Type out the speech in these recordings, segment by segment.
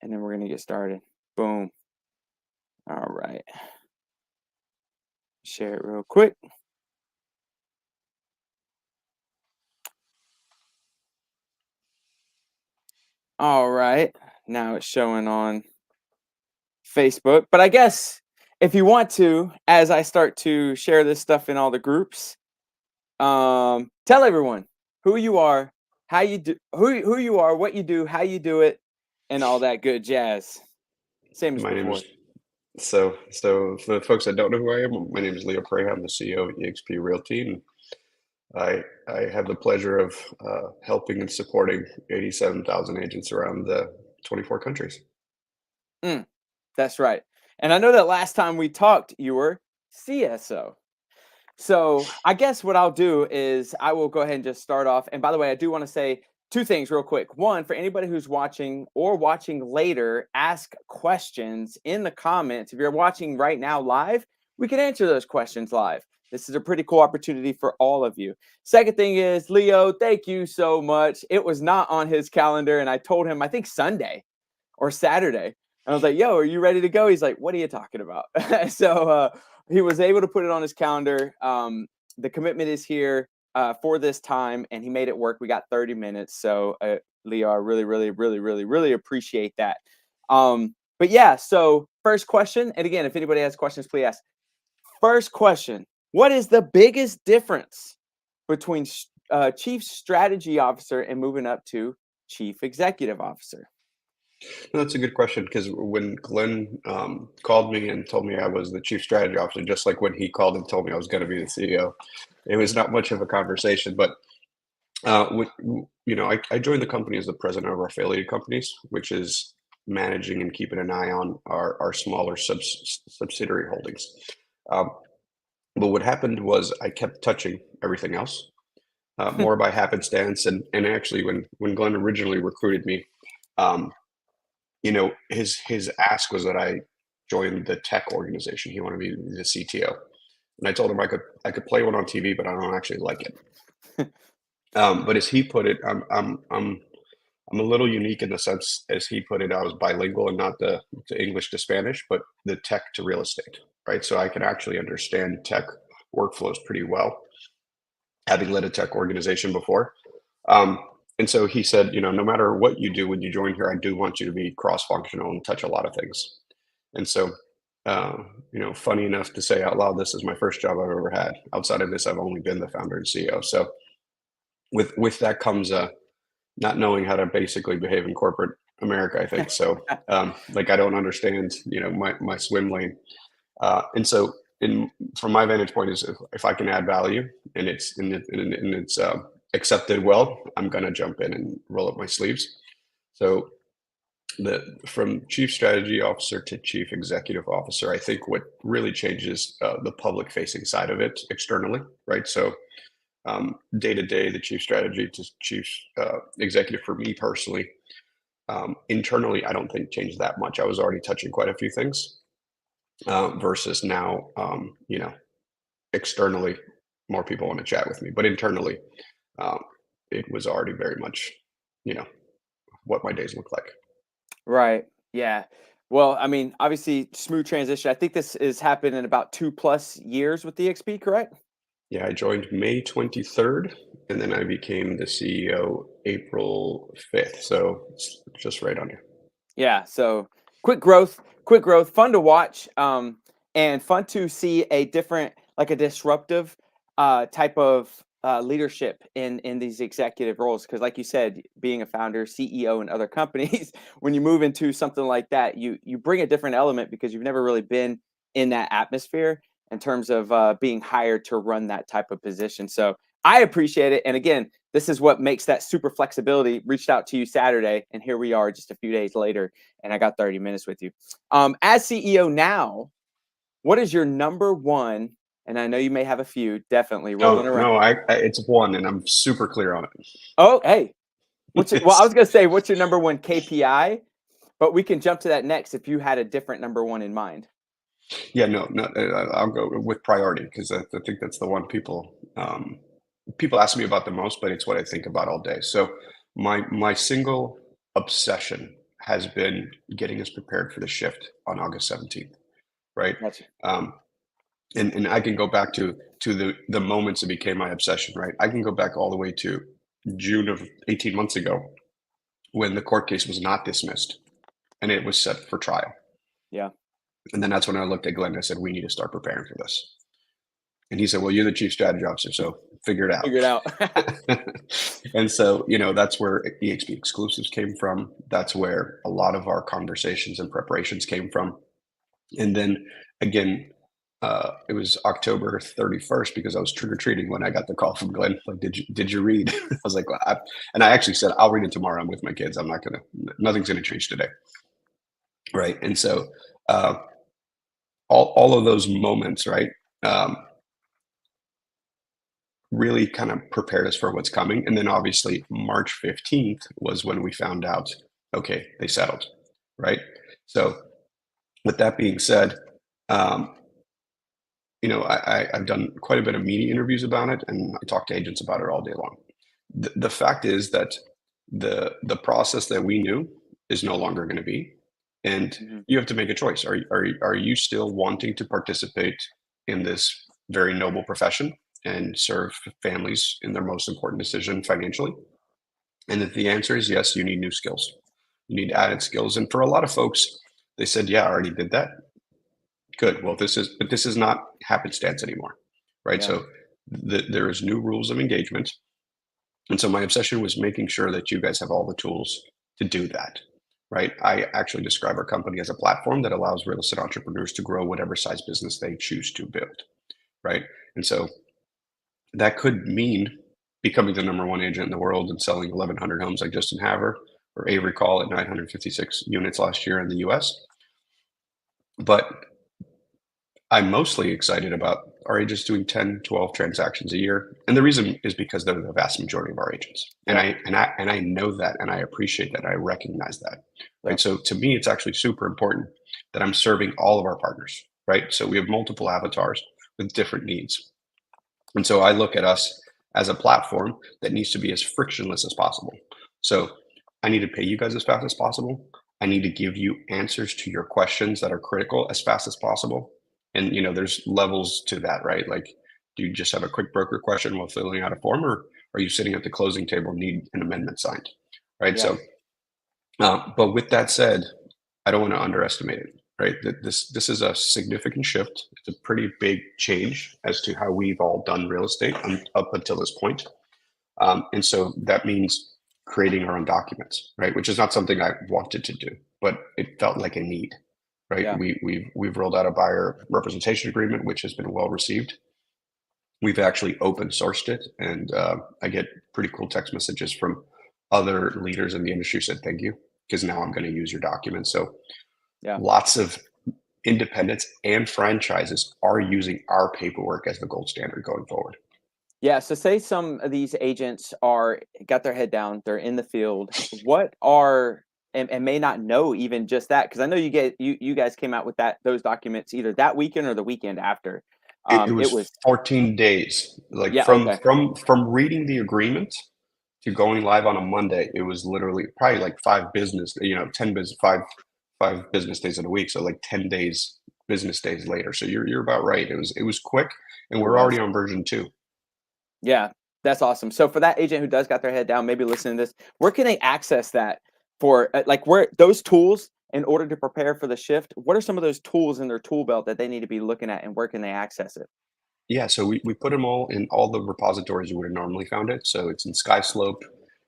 and then we're gonna get started. Boom. All right. Share it real quick. All right. Now it's showing on Facebook. But I guess if you want to, as I start to share this stuff in all the groups, tell everyone who you are, how you do, who you are, what you do, how you do it, and all that good jazz. Same as My name before. is so for the folks that don't know who I am, my name is Leo Prey. I'm the CEO of eXp Realty, and I have the pleasure of helping and supporting 87,000 agents around the 24 countries. Mm, that's right. And I know that last time we talked, you were CSO. So I guess what I'll do is I will go ahead and just start off. And by the way, I do want to say two things real quick. One, for anybody who's watching or watching later, ask questions in the comments. If you're watching right now live, we can answer those questions live. This is a pretty cool opportunity for all of you. Second thing is, Leo, thank you so much. It was not on his calendar. And I told him, I think Sunday or Saturday. I was like, yo, are you ready to go? He's like, what are you talking about? So he was able to put it on his calendar. The commitment is here for this time, and he made it work. We got 30 minutes. So, Leo, I really, really, really, really, really appreciate that. But yeah, so first question. And again, if anybody has questions, please ask. First question. What is the biggest difference between chief strategy officer and moving up to chief executive officer? No, that's a good question because when Glenn called me and told me I was the chief strategy officer, just like when he called and told me I was going to be the CEO, it was not much of a conversation. But I joined the company as the president of our affiliated companies, which is managing and keeping an eye on our smaller subsidiary holdings. Um, but what happened was I kept touching everything else, more by happenstance. And actually, when Glenn originally recruited me, um, his ask was that I join the tech organization. He wanted me to be the CTO, and I told him I could play one on TV, but I don't actually like it. But as he put it, I'm a little unique in the sense, as he put it, I was bilingual and not the English to Spanish, but the tech to real estate, right? So I can actually understand tech workflows pretty well, having led a tech organization before. Um, and so he said, no matter what you do when you join here, I do want you to be cross-functional and touch a lot of things. And so, funny enough to say out loud, this is my first job I've ever had. Outside of this, I've only been the founder and CEO. So with that comes not knowing how to basically behave in corporate America, I think. So like I don't understand, my swim lane. And so from my vantage point is if I can add value and it's accepted well, I'm gonna jump in and roll up my sleeves. So from chief strategy officer to chief executive officer, I think what really changes the public facing side of it externally, right? So day to day, the chief strategy to chief executive for me personally, internally, I don't think changed that much. I was already touching quite a few things versus now, externally, more people want to chat with me, but internally, um, it was already very much, you know, what my days look like. Right. Yeah. Well, I mean, obviously, smooth transition. I think this is happened in about 2+ years with DXP, correct? Yeah, I joined May 23rd, and then I became the CEO April 5th. So it's just right under. Yeah. So quick growth, fun to watch, and fun to see a different, like a disruptive type of leadership in these executive roles. Because, like you said, being a founder, CEO in other companies, when you move into something like that, you bring a different element because you've never really been in that atmosphere in terms of being hired to run that type of position. So I appreciate it. And again, this is what makes that super flexibility. Reached out to you Saturday, and here we are just a few days later, and I got 30 minutes with you. As CEO now, what is your number one? And I know you may have a few, definitely rolling No, around. no, it's one, and I'm super clear on Oh, hey, well, I it. was gonna say, what's your number one KPI? But we can jump to that next if you had a different number one in mind. Yeah, no, no, I'll go with priority because I think that's the one people ask me about the most, but it's what I think about all day. So my single obsession has been getting us prepared for the shift on August 17th, right? Gotcha. Um, and I can go back to the moments that became my obsession, right? I can go back all the way to June of 18 months ago when the court case was not dismissed and it was set for trial. Yeah. And then that's when I looked at Glenn and I said, we need to start preparing for this. And he said, well, you're the chief strategy officer, so figure it Figure it out. out. And so, you know, that's where eXp exclusives came from. That's where a lot of our conversations and preparations came from. And then again, it was October 31st because I was trick-or-treating when I got the call from Glenn. Like, did you read? I was like, well, and I actually said, I'll read it tomorrow. I'm with my kids. Nothing's going to change today. Right. And so, all of those moments, right, really kind of prepared us for what's coming. And then obviously March 15th was when we found out, okay, they settled, right? So with that being said, you know, I've done quite a bit of media interviews about it, and I talk to agents about it all day long. The fact is that the process that we knew is no longer going to be, and Mhm. you have to make a choice. Are you still wanting to participate in this very noble profession and serve families in their most important decision financially? And if the answer is yes, you need new skills. You need Yeah. added skills. And for a lot of folks, they said, yeah, I already did that. Good. Well, this is not happenstance anymore, right? Yeah. So there is new rules of engagement. And so my obsession was making sure that you guys have all the tools to do that, right? I actually describe our company as a platform that allows real estate entrepreneurs to grow whatever size business they choose to build, right? And so that could mean becoming the number one agent in the world and selling 1,100 homes like Justin Haver or Avery Call at 956 units last year in the US. But I'm mostly excited about our agents doing 10, 12 transactions a year. And the reason is because they're the vast majority of our agents. And Yeah. I know that and I appreciate that. I recognize that. Yeah. Right. So to me, it's actually super important that I'm serving all of our partners. Right. So we have multiple avatars with different needs. And so I look at us as a platform that needs to be as frictionless as possible. So I need to pay you guys as fast as possible. I need to give you answers to your questions that are critical as fast as possible. And you know, there's levels to that, right? Like, do you just have a quick broker question while filling out a form, or are you sitting at the closing table, need an amendment signed, right? Yeah. So, but with that said, I don't want to underestimate it, right? That this is a significant shift. It's a pretty big change as to how we've all done real estate up until this point. And so that means creating our own documents, right? Which is not something I wanted to do, but it felt like a need, right? Yeah. We've rolled out a buyer representation agreement, which has been well received. We've actually open sourced it, and I get pretty cool text messages from other leaders in the industry who said thank you because now I'm going to use your documents. So Yeah. lots of independents and franchises are using our paperwork as the gold standard going forward. Yeah. So say some of these agents are got their head down, they're in the field. What are and may not know even just that, because I know you guys came out with those documents either that weekend or the weekend after. It It was was 14 days, like yeah, okay. from reading the agreement to going live on a Monday. It was literally probably like 5 business, you know, 10 business, five business days in a week. So like 10 days, business days later. So you're about right. It was quick, and It we're was. already on version 2. Yeah, that's awesome. So for that agent who does got their head down, maybe listening to this, where can they access that for like where those tools in order to prepare for the shift? What are some of those tools in their tool belt that they need to be looking at, and where can they access it? Yeah, so we put them all in all the repositories you would have normally found it. So it's in Skyslope,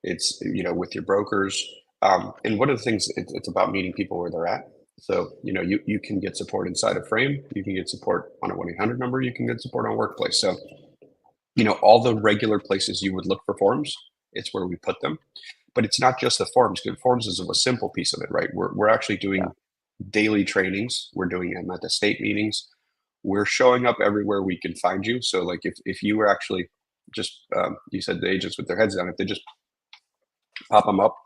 it's you know with your brokers, and one of the things it's about meeting people where they're at. So you know you can get support inside of Frame, you can get support on a 1-800 number, you can get support on Workplace. So you know all the regular places you would look for forms, it's where we put them. But it's not just the forms, because forms is a simple piece of it, right? We're actually Yeah, doing daily trainings. We're doing them at the state meetings. We're showing up everywhere we can find you. So like if you were actually just you said the agents with their heads down, if they just pop them up,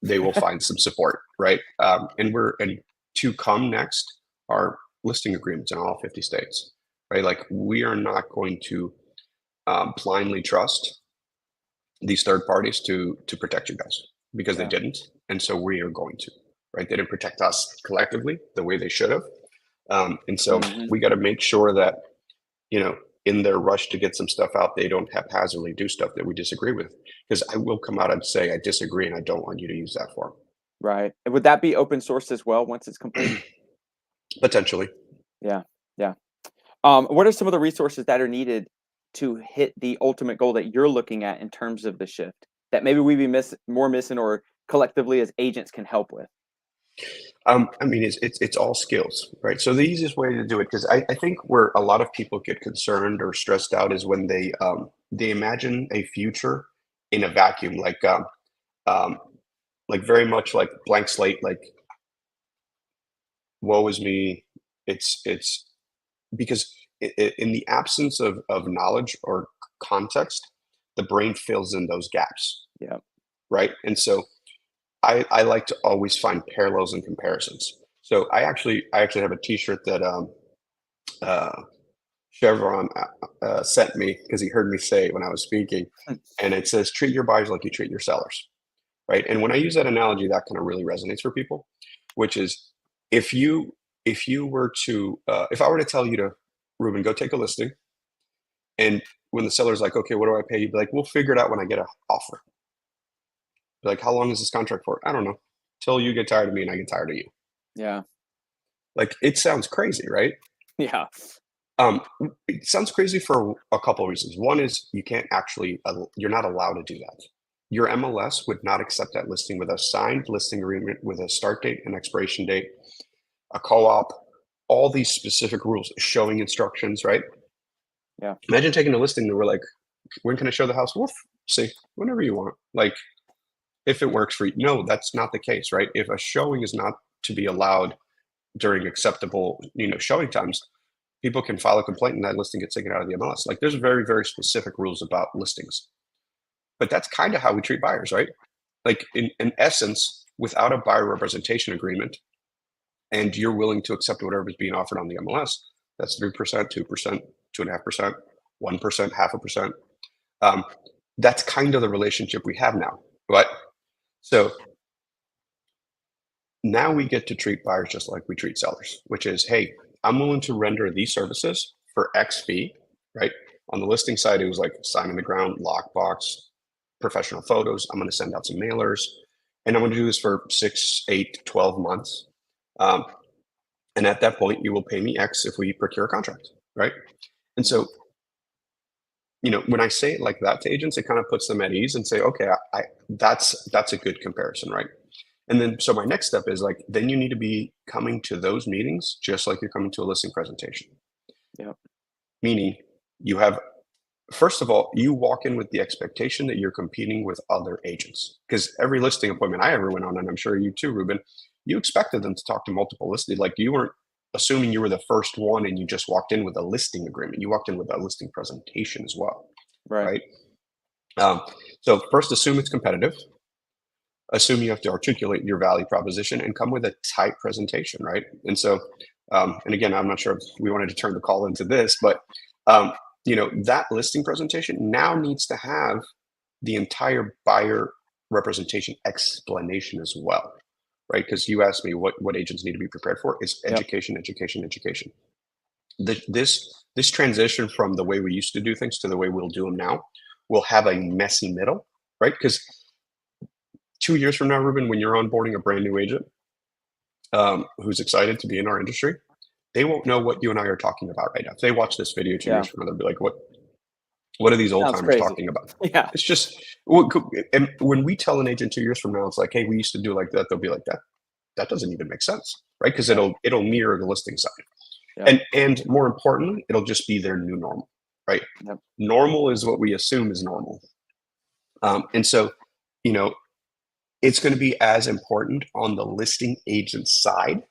they will find some support, right? And to come next are listing agreements in all 50 states, right? Like we are not going to blindly trust these third parties to protect you guys because they yeah, didn't. and so we are going to, right? They didn't protect us collectively the way they should have. And so Hmm. we got to make sure that, you know, in their rush to get some stuff out, they don't haphazardly do stuff that we disagree with. Because I will come out and say, I disagree and I don't want you to use that form. Right. And would that be open source as well once it's complete? Potentially. Yeah. Yeah. What are some of the resources that are needed to hit the ultimate goal that you're looking at in terms of the shift that maybe we be more missing or collectively as agents can help with? I mean, it's all skills, right? So the easiest way to do it, because I think where a lot of people get concerned or stressed out is when they imagine a future in a vacuum, um, like very much like blank slate, like woe is me. It's because in the absence of knowledge or context, the brain fills in those gaps, Yeah. right? And so I like to always find parallels and comparisons. So I actually have a T-shirt that uh, Chevron sent me because he heard me say it when I was speaking, and it says treat your buyers like you treat your sellers, right? And when I use that analogy, that kind of really resonates for people, which is if you were to if I were to tell you to Ruben, go take a listing, and when the seller's like, okay, what do I pay? You'd be like, we'll figure it out when I get an offer. Like, how long is this contract for? I don't know. Till you get tired of me and I get tired of you. Yeah. Like, it sounds crazy, right? Yeah. Um, it sounds crazy for a couple of reasons. One is you can't actually, you're not allowed to do that. Your MLS would not accept that listing with a signed listing agreement with a start date and expiration date, a co-op, all these specific rules, showing instructions, right? Yeah. Imagine taking a listing and we're like, when can I show the house? Well, see, whenever you want. Like, if it works for you. No, that's not the case, right? If a showing is not to be allowed during acceptable, showing times, people can file a complaint and that listing gets taken out of the MLS. Like there's very, very specific rules about listings. But that's kind of how we treat buyers, right? Like in essence, without a buyer representation agreement, and you're willing to accept whatever is being offered on the MLS, that's 3%, 2%, 2.5%, 1%, 0.5%. That's kind of the relationship we have now. But so now we get to treat buyers just like we treat sellers, which is, hey, I'm willing to render these services for X fee, right? On the listing side, it was like sign in the ground, lockbox, professional photos. I'm going to send out some mailers, and I'm going to do this for 6, 8, 12 months. And at that point, you will pay me X if we procure a contract, right? And so, when I say it like that to agents, it kind of puts them at ease and say, okay, that's a good comparison, right? And then, so my next step is like, then you need to be coming to those meetings just like you're coming to a listing presentation. Yeah. Meaning, you have, first of all, you walk in with the expectation that you're competing with other agents. Because every listing appointment I ever went on, and I'm sure you too, Ruben, you expected them to talk to multiple listings. Like you weren't assuming you were the first one and you just walked in with a listing agreement. You walked in with a listing presentation as well, Right. right? So first, assume it's competitive. Assume you have to articulate your value proposition and come with a tight presentation, right? And so, and again, I'm not sure if we wanted to turn the call into this, but that listing presentation now needs to have the entire buyer representation explanation as well, right? Because you asked me what agents need to be prepared for. It's Yep. education, education, education. This transition from the way we used to do things to the way we'll do them now will have a messy middle, right? Because 2 years from now, Ruben, when you're onboarding a brand new agent who's excited to be in our industry, they won't know what you and I are talking about right now. If they watch this video 2 years Yeah. from now, they'll be like, what are these old Sounds timers crazy. talking about? Yeah. It's just, and when we tell an agent 2 years from now, it's like, hey, we used to do like that. They'll be like, that doesn't even make sense, right? Because Yeah. it'll mirror the listing side. Yeah. And more importantly, it'll just be their new normal, right? Yep. Normal is what we assume is normal. And so, it's going to be as important on the listing agent side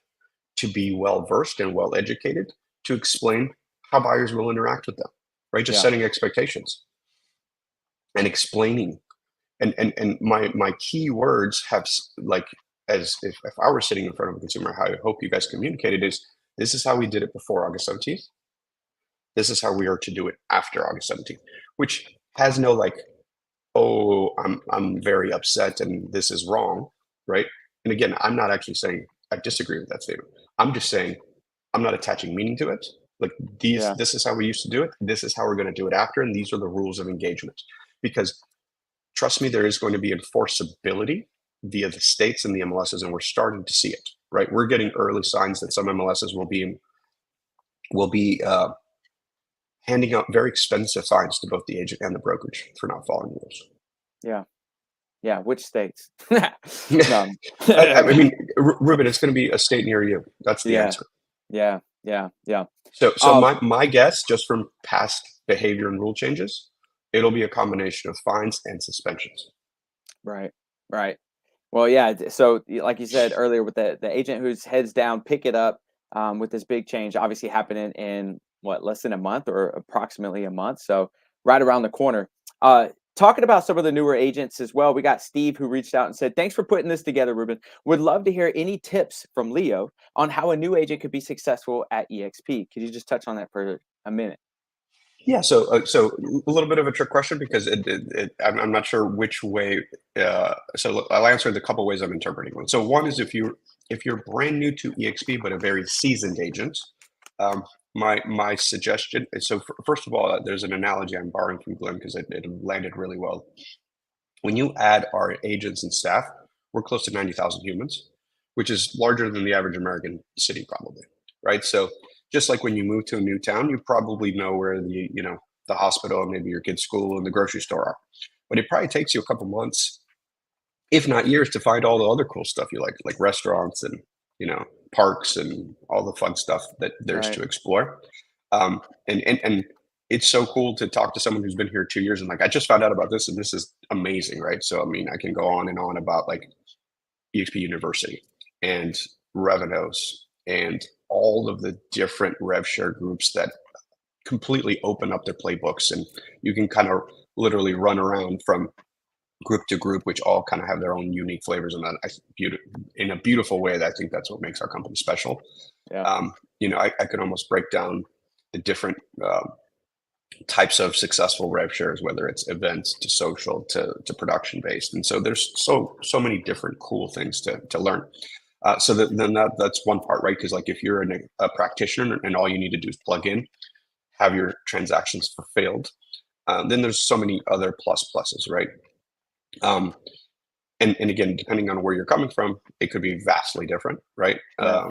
to be well versed and well educated to explain how buyers will interact with them, right? Just Yeah. setting expectations and explaining. And my key words have like, as if I were sitting in front of a consumer, how I hope you guys communicated is, this is how we did it before August 17th. This is how we are to do it after August 17th, which has no like, oh, I'm very upset and this is wrong. right? And again, I'm not actually saying I disagree with that statement. I'm just saying I'm not attaching meaning to it. Like Yeah. this is how we used to do it. This is how we're going to do it after, and these are the rules of engagement. Because trust me, there is going to be enforceability via the states and the MLSs, and we're starting to see it. Right, we're getting early signs that some MLSs will be handing out very expensive fines to both the agent and the brokerage for not following rules. Yeah. Yeah. Which states? No. I mean, Ruben, it's going to be a state near you. That's the Yeah. answer. Yeah. Yeah. Yeah. So Um, my guess, just from past behavior and rule changes, it'll be a combination of fines and suspensions. right. Right. Well, yeah. So, like you said earlier, with the agent who's heads down, pick it up with this big change, obviously happening in what, less than a month or approximately a month. So, right around the corner. Talking about some of the newer agents as well, we got Steve who reached out and said, "Thanks for putting this together, Ruben. Would love to hear any tips from Leo on how a new agent could be successful at EXP." Could you just touch on that for a minute? Yeah, so a little bit of a trick question because I'm not sure which way. So I'll answer the couple ways I'm interpreting one. So one is if you're brand new to EXP but a very seasoned agent, um, my suggestion is so first of all, there's an analogy I'm borrowing from Glenn because it landed really well. When you add our agents and staff, we're close to 90,000 humans, which is larger than the average American city, probably, right? So just like when you move to a new town, you probably know where the hospital and maybe your kid's school and the grocery store are. But it probably takes you a couple months, if not years, to find all the other cool stuff you like restaurants and parks and all the fun stuff that there's Right. to explore. And it's so cool to talk to someone who's been here 2 years and like I just found out about this and this is amazing, right? So I mean, I can go on and on about like EXP University and revenues and all of the different rev share groups that completely open up their playbooks and you can kind of literally run around from group to group, which all kind of have their own unique flavors, and in a beautiful way. That I think that's what makes our company special. Yeah. I could almost break down the different types of successful rev shares, whether it's events to social to production based, and so there's so many different cool things to learn. That's one part, right? Because like if you're a practitioner and all you need to do is plug in, have your transactions fulfilled, then there's so many other pluses, right? Um, and again, depending on where you're coming from, it could be vastly different, right? Yeah.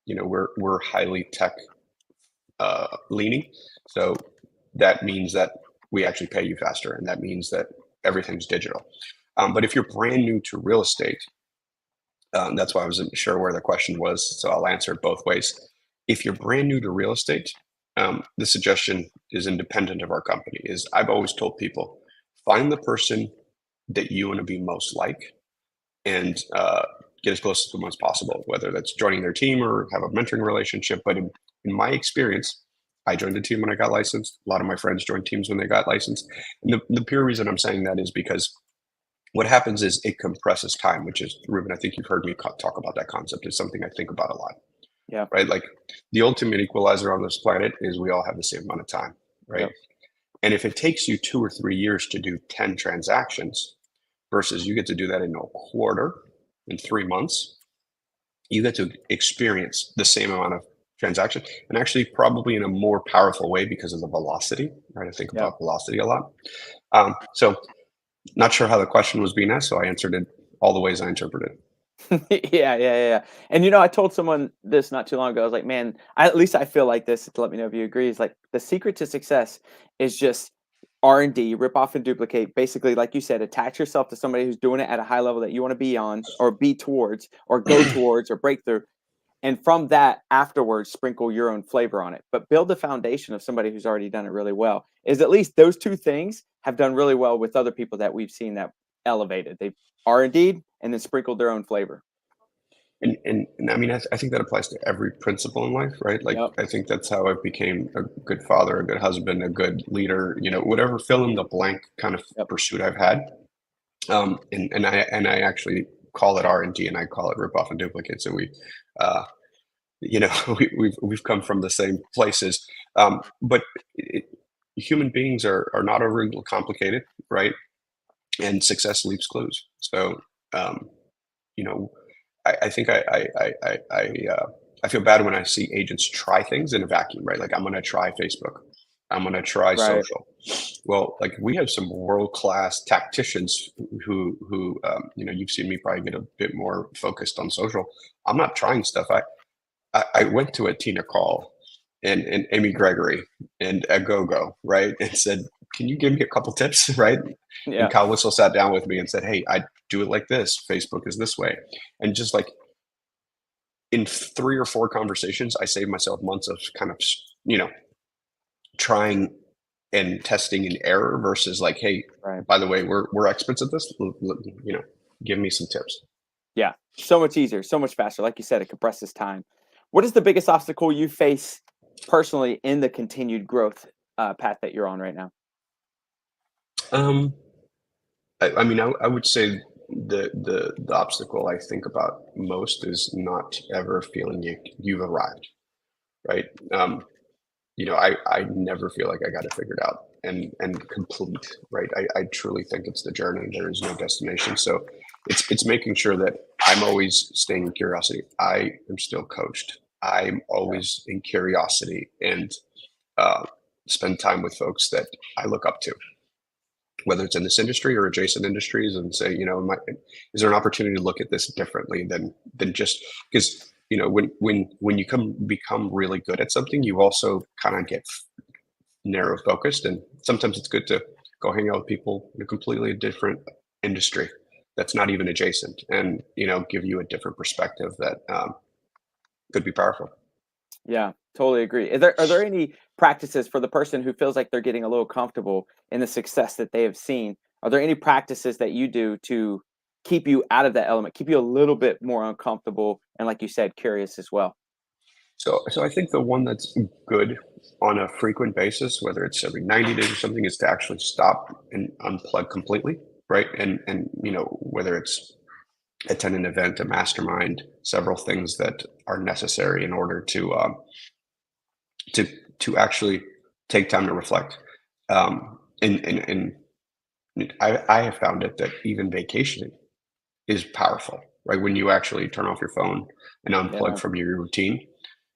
We're highly tech leaning, so that means that we actually pay you faster, and that means that everything's digital. But if you're brand new to real estate, that's why I wasn't sure where the question was, so I'll answer it both ways. If you're brand new to real estate, the suggestion is independent of our company. Is I've always told people, find the person that you want to be most like and get as close to them as possible, whether that's joining their team or have a mentoring relationship. But in my experience, I joined a team when I got licensed. A lot of my friends joined teams when they got licensed. And the pure reason I'm saying that is because what happens is it compresses time, which is, Ruben, I think you've heard me talk about that concept. It's something I think about a lot, Yeah. right? Like the ultimate equalizer on this planet is we all have the same amount of time, right? Yep. And if it takes you 2 or 3 years to do 10 transactions versus you get to do that in a quarter, in 3 months, you get to experience the same amount of transaction and actually probably in a more powerful way because of the velocity, right? I think Yep. about velocity a lot. So not sure how the question was being asked, so I answered it all the ways I interpreted it. Yeah, yeah, yeah, yeah. And I told someone this not too long ago. I was like, man, at least I feel like this. To let me know if you agree. Is like the secret to success is just R&D, rip off and duplicate. Basically, like you said, attach yourself to somebody who's doing it at a high level that you want to be on, or be towards, or go towards, or break through. And from that, afterwards, sprinkle your own flavor on it. But build the foundation of somebody who's already done it really well. Is at least those two things have done really well with other people that we've seen that elevated. They've R&D'd and then sprinkled their own flavor. And I mean, I think that applies to every principle in life, right? Like, Yep. I think that's how I became a good father, a good husband, a good leader, whatever fill in the blank kind of Yep. pursuit I've had. And I actually call it R&D and I call it rip off and duplicate. So uh, we've come from the same places. But human beings are not overly complicated, right? And success leaves clues. So, um, you know, I think I feel bad when I see agents try things in a vacuum, right? Like I'm going to try Facebook. I'm going to try Right. social. Well, like we have some world-class tacticians who you've seen me probably get a bit more focused on social. I'm not trying stuff. I went to a Tina Call and Amy Gregory and a Go-Go, right? And said, can you give me a couple tips, right? And Yeah. Kyle Whistle sat down with me and said, hey, I do it like this. Facebook is this way. And just like in 3 or 4 conversations, I saved myself months of kind of, you know, trying and testing and error versus like, hey, Right. by the way, we're experts at this. Give me some tips. Yeah. So much easier, so much faster. Like you said, it compresses time. What is the biggest obstacle you face personally in the continued growth path that you're on right now? Um, I mean, I would say the obstacle I think about most is not ever feeling you've arrived, right? I never feel like I got it figured out and complete, right? I truly think it's the journey. There is no destination. So it's making sure that I'm always staying in curiosity. I am still coached. I'm Yeah. always in curiosity and uh, spend time with folks that I look up to, whether it's in this industry or adjacent industries, and say, is there an opportunity to look at this differently than just because when you become really good at something, you also kind of get narrow focused, and sometimes it's good to go hang out with people in a completely different industry that's not even adjacent, and give you a different perspective that could be powerful. Yeah, totally agree. Are there any practices for the person who feels like they're getting a little comfortable in the success that they have seen? Are there any practices that you do to keep you out of that element, keep you a little bit more uncomfortable, and like you said, curious as well? So I think the one that's good on a frequent basis, whether it's every 90 days or something, is to actually stop and unplug completely, right? And whether it's attend an event, a mastermind, several things that are necessary in order to to actually take time to reflect. And I have found it that even vacationing is powerful, right? When you actually turn off your phone and unplug Yeah. from your routine,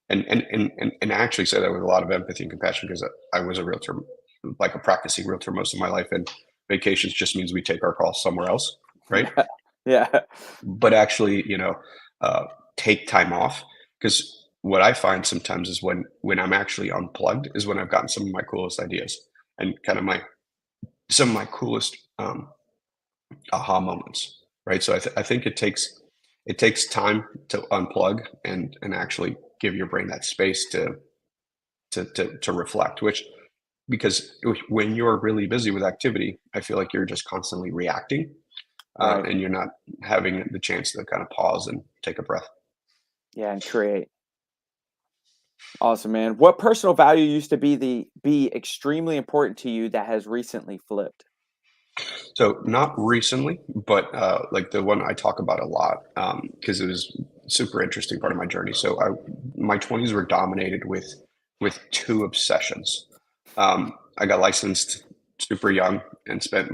and I actually say that with a lot of empathy and compassion because I was a realtor, like a practicing realtor most of my life, and vacations just means we take our calls somewhere else, right? Yeah. Yeah. But actually, uh, take time off, because what I find sometimes is when I'm actually unplugged is when I've gotten some of my coolest ideas and kind of my some of my coolest aha moments, right? So I think it takes time to unplug and actually give your brain that space to reflect, which because when you're really busy with activity, I feel like you're just constantly reacting, Right. and you're not having the chance to kind of pause and take a breath. Yeah, and create. Awesome, man. What personal value used to be extremely important to you that has recently flipped? So not recently, but like the one I talk about a lot, because it was a super interesting part of my journey. So my 20s were dominated with 2 obsessions. I got licensed super young and spent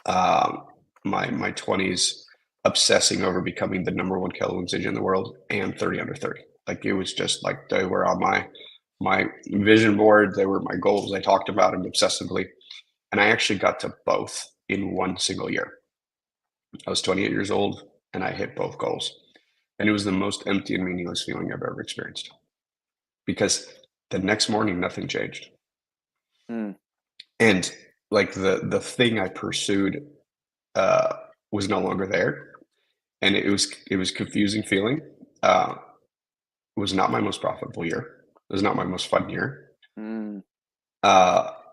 uh, my 20s obsessing over becoming the #1 Keller agent in the world and 30 under 30. Like it was just like they were on my vision board. They were my goals. I talked about them obsessively, and I actually got to both in one single year. I was 28 years old and I hit both goals. And it was the most empty and meaningless feeling I've ever experienced because the next morning, nothing changed. Mm, And like the thing I pursued uh, was no longer there. And it was confusing feeling. It was not my most profitable year. It was not my most fun year. mm,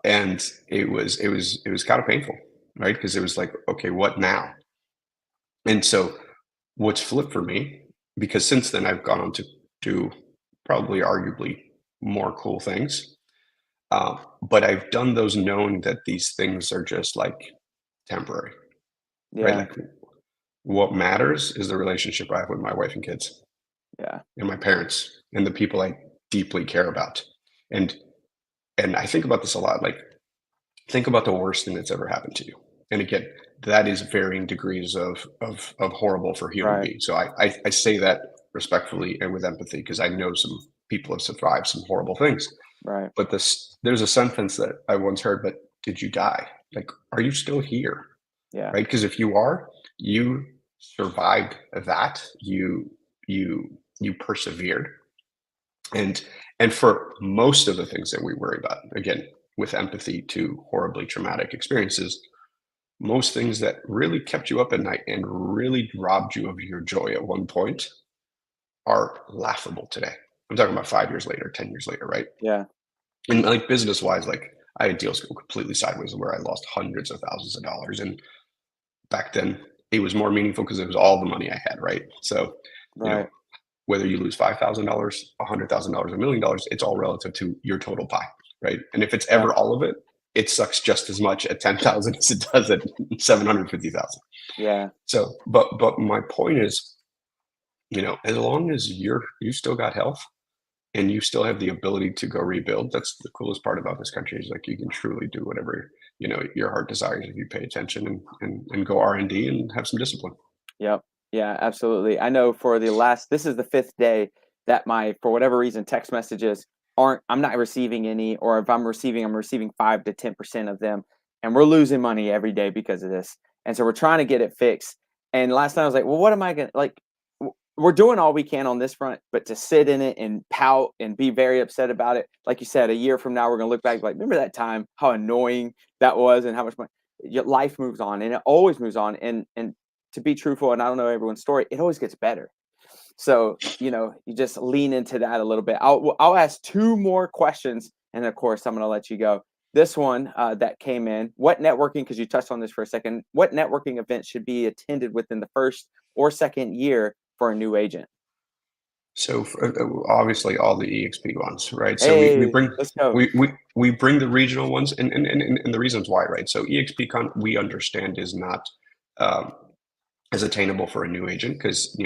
And it was kind of painful, right? Because it was like, okay, what now? And so what's flipped for me, because since then I've gone on to do probably arguably more cool things. But I've done those knowing that these things are just like temporary, right? yeah, Like what matters is the relationship I have with my wife and kids yeah, and my parents and the people I deeply care about. And and I think about this a lot. Like think about the worst thing that's ever happened to you. And again, that is varying degrees of horrible for human Right. beings. So I say that respectfully and with empathy because I know some people have survived some horrible things. Right. But there's a sentence that I once heard, but did you die? Like, are you still here? Yeah. Right? Because if you are, you survived that. You persevered. And and for most of the things that we worry about, again, with empathy to horribly traumatic experiences, most things that really kept you up at night and really robbed you of your joy at one point are laughable today. I'm talking about 5 years later, 10 years later, right? Yeah. And like business wise, like I had deals go completely sideways where I lost hundreds of thousands of dollars. And back then it was more meaningful because it was all the money I had, right? So, you know, Right. whether you lose $5,000, $100,000, $1,000,000, it's all relative to your total pie, right? And if it's Yeah. ever all of it, it sucks just as much at 10,000 as it does at 750,000. Yeah. So, but my point is, as long as you still got health and you still have the ability to go rebuild, that's the coolest part about this country is like you can truly do whatever your heart desires if you pay attention and go R&D and have some discipline. Yep. Yeah, absolutely. I know for the last this is the 5th day that for whatever reason, text messages I'm not receiving any, or if I'm receiving 5 to 10% of them, and we're losing money every day because of this. And so we're trying to get it fixed. And last night I was like, "Well, what am I gonna like?" We're doing all we can on this front, but to sit in it and pout and be very upset about it, like you said, a year from now we're gonna look back like, remember that time, how annoying that was, and how much money. Life moves on, and it always moves on, and to be truthful, and I don't know everyone's story, it always gets better. So, you just lean into that a little bit. I'll ask 2 more questions, and of course, I'm gonna let you go. This one, that came in, what networking, because you touched on this for a second, what networking events should be attended within the first or second year for a new agent? So obviously all the EXP ones, right? So we Hey, bring let's go. we bring the regional ones and the reasons why, right? So EXP we understand is not um, as attainable for a new agent because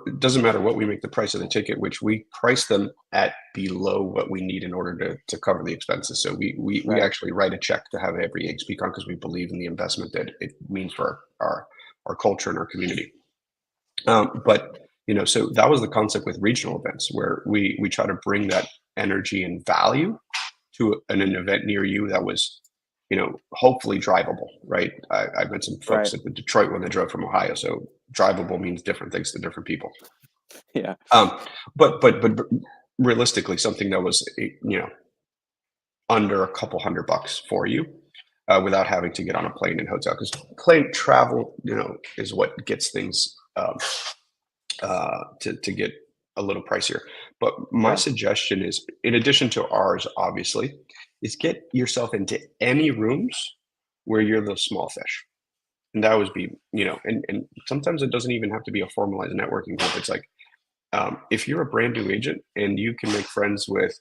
it doesn't matter what we make the price of the ticket, which we price them at below what we need in order to cover the expenses. So we Right, actually write a check to have every EXP because we believe in the investment that it means for our culture and our community. But so that was the concept with regional events, where we try to bring that energy and value to an event near you that was, hopefully drivable, right? I've met some right. folks at the Detroit when they drove from Ohio, so drivable means different things to different people. Yeah, Um, but realistically, something that was under a couple $100 for you. Without having to get on a plane and hotel, because plane travel, is what gets things to get a little pricier. But my yeah, suggestion is, in addition to ours, obviously, is get yourself into any rooms where you're the small fish. And that would be, and sometimes it doesn't even have to be a formalized networking group. It's like, if you're a brand new agent and you can make friends with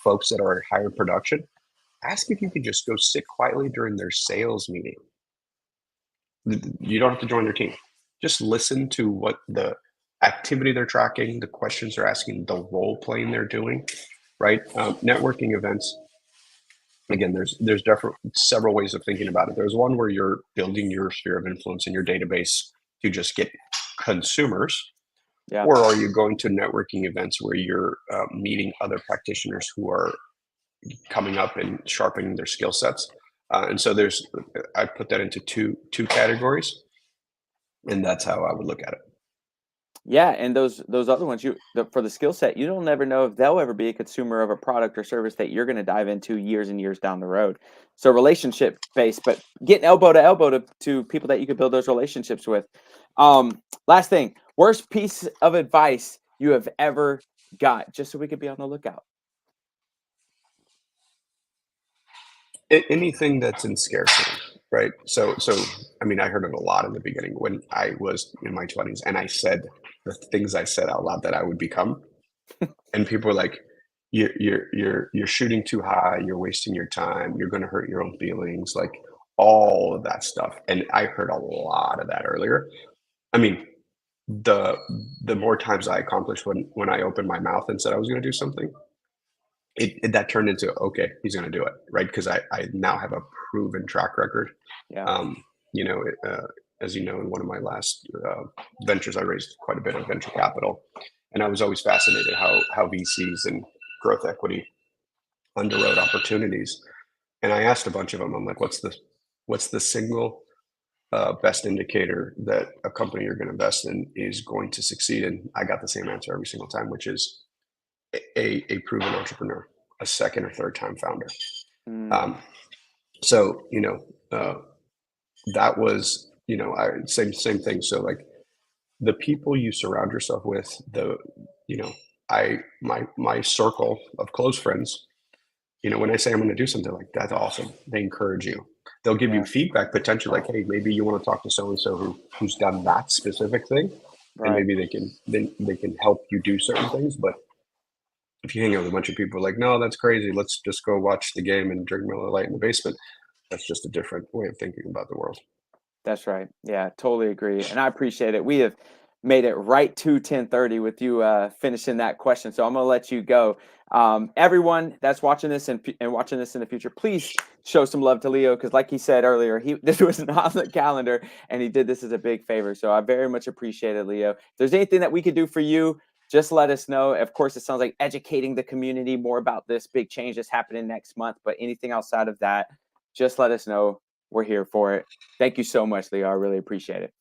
folks that are at higher production, ask if you could just go sit quietly during their sales meeting. You don't have to join their team. Just listen to what the activity they're tracking, the questions they're asking, the role playing they're doing, right? Networking events. Again, there's definitely several ways of thinking about it. There's one where you're building your sphere of influence in your database to just get consumers, yeah. or are you going to networking events where you're meeting other practitioners who are coming up and sharpening their skill sets? And so I put that into two categories, and that's how I would look at it. Yeah, and those other ones, for the skill set, you don't never know if they'll ever be a consumer of a product or service that you're going to dive into years and years down the road. So relationship based, but getting elbow to elbow to people that you could build those relationships with. Last thing, worst piece of advice you have ever got, just so we could be on the lookout. Anything that's in scarcity, right? So I mean, I heard it a lot in the beginning when I was in my 20s, and I said the things I said out loud that I would become, and people were like, "You're shooting too high. You're wasting your time. You're going to hurt your own feelings." Like all of that stuff, and I heard a lot of that earlier. I mean, the the more times I accomplished when I opened my mouth and said I was going to do something, that turned into, okay, he's going to do it, right? Because I now have a proven track record. Yeah. Um, you know, as you know, in one of my last ventures, I raised quite a bit of venture capital, and I was always fascinated how VCs and growth equity underwrote opportunities. And I asked a bunch of them, I'm like, what's the single best indicator that a company you're going to invest in is going to succeed? And I got the same answer every single time, which is a proven entrepreneur, a second or third time founder. Mm, Um, so, that was, same thing. So like the people you surround yourself with, you know, my circle of close friends, when I say I'm going to do something, like, that's awesome. They encourage you. They'll give you yeah. feedback potentially, like, hey, maybe you want to talk to so and so who's done that specific thing, and Right. maybe they can help you do certain things. But if you hang out with a bunch of people like, no, that's crazy. Let's just go watch the game and drink Miller Lite in the basement. That's just a different way of thinking about the world. That's right. Yeah, totally agree. And I appreciate it. We have made it right to 10:30 with you finishing that question. So I'm going to let you go. Everyone that's watching this and watching this in the future, please show some love to Leo because, like he said earlier, this was not on the calendar and he did this as a big favor. So I very much appreciate it, Leo. If there's anything that we could do for you, just let us know. Of course, it sounds like educating the community more about this big change that's happening next month. But anything outside of that, just let us know. We're here for it. Thank you so much, Leo. I really appreciate it.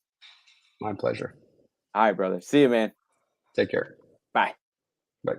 My pleasure. All right, brother. See you, man. Take care. Bye. Bye.